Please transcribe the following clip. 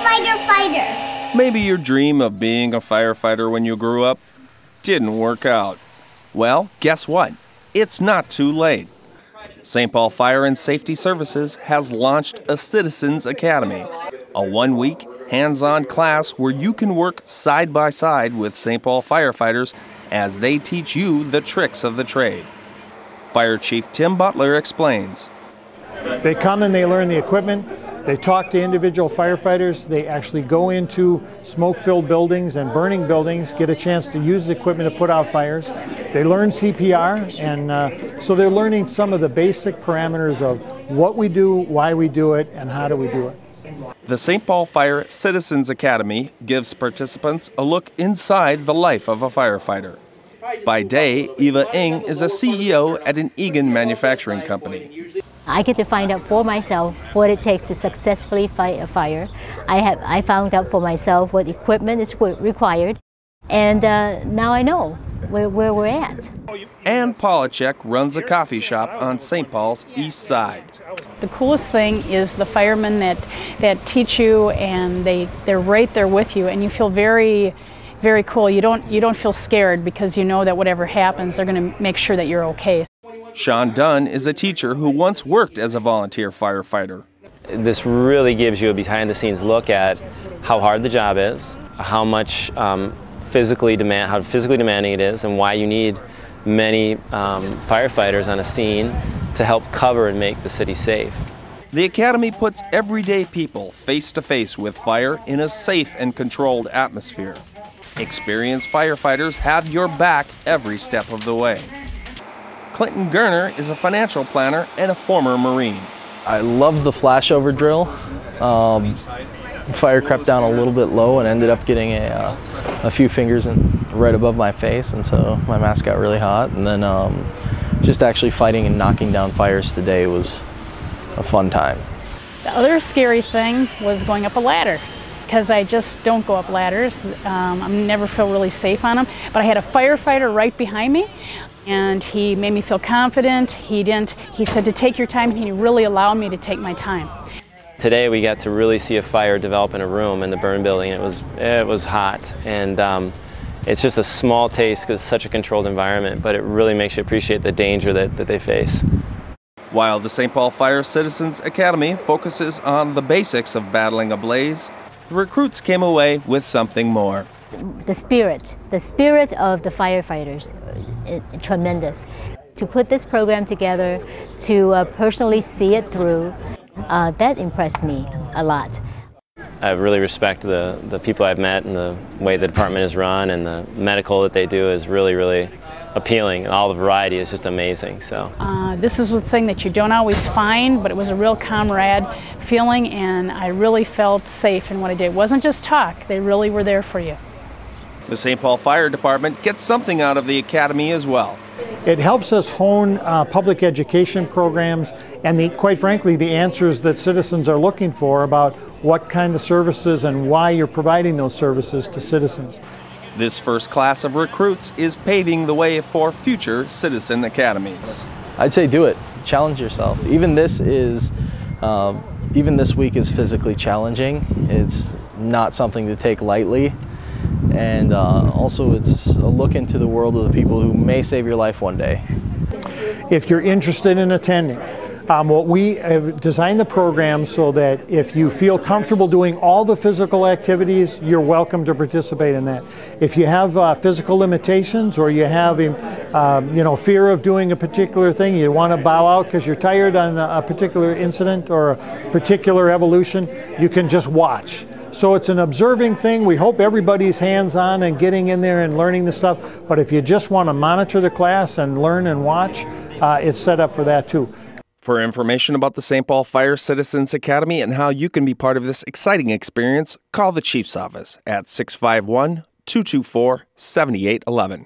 fighter. Maybe your dream of being a firefighter when you grew up didn't work out. Well, guess what? It's not too late. St. Paul Fire and Safety Services has launched a Citizens Academy, a one-week, hands-on class where you can work side by side with St. Paul firefighters as they teach you the tricks of the trade. Fire Chief Tim Butler explains. They come and they learn the equipment. They talk to individual firefighters. They actually go into smoke-filled buildings and burning buildings, get a chance to use the equipment to put out fires. They learn CPR, and so they're learning some of the basic parameters of what we do, why we do it, and how do we do it. The St. Paul Fire Citizens Academy gives participants a look inside the life of a firefighter. By day, Eva Ng is a CEO at an Egan manufacturing company. I get to find out for myself what it takes to successfully fight a fire. I found out for myself what equipment is required, and now I know where we're at. And Polachek runs a coffee shop on St. Paul's east side. The coolest thing is the firemen that teach you, and they're right there with you, and you feel very cool. You don't feel scared because you know that whatever happens, they're going to make sure that you're okay. Sean Dunn is a teacher who once worked as a volunteer firefighter. This really gives you a behind-the-scenes look at how hard the job is, how much physically demanding it is, and why you need many firefighters on a scene to help cover and make the city safe. The Academy puts everyday people face to face with fire in a safe and controlled atmosphere. Experienced firefighters have your back every step of the way. Clinton Gerner is a financial planner and a former Marine. I love the flashover drill. Fire crept down a little bit low and ended up getting a few fingers right above my face, and so my mask got really hot. And then just actually fighting and knocking down fires today was a fun time. The other scary thing was going up a ladder, because I just don't go up ladders. I never feel really safe on them. But I had a firefighter right behind me, and he made me feel confident. He said to take your time, and he really allowed me to take my time. Today we got to really see a fire develop in a room in the burn building. It was hot, and it's just a small taste because it's such a controlled environment, but it really makes you appreciate the danger that they face. While the St. Paul Fire Citizens Academy focuses on the basics of battling a blaze, the recruits came away with something more. The spirit of the firefighters, tremendous. To put this program together, to personally see it through, that impressed me a lot. I really respect the people I've met, and the way the department is run, and the medical that they do is really appealing, and all the variety is just amazing. So this is the thing that you don't always find, but it was a real comrade feeling, and I really felt safe in what I did. It wasn't just talk, they really were there for you. The St. Paul Fire Department gets something out of the Academy as well. It helps us hone public education programs and, quite frankly, the answers that citizens are looking for about what kind of services and why you're providing those services to citizens. This first class of recruits is paving the way for future citizen academies. I'd say do it. Challenge yourself. Even this week is physically challenging. It's not something to take lightly. And also it's a look into the world of the people who may save your life one day. If you're interested in attending, we have designed the program so that if you feel comfortable doing all the physical activities, you're welcome to participate in that. If you have physical limitations, or you have fear of doing a particular thing, you want to bow out because you're tired on a particular incident or a particular evolution, you can just watch. So it's an observing thing. We hope everybody's hands-on and getting in there and learning the stuff. But if you just want to monitor the class and learn and watch, it's set up for that too. For information about the St. Paul Fire Citizens Academy and how you can be part of this exciting experience, call the Chief's office at 651-224-7811.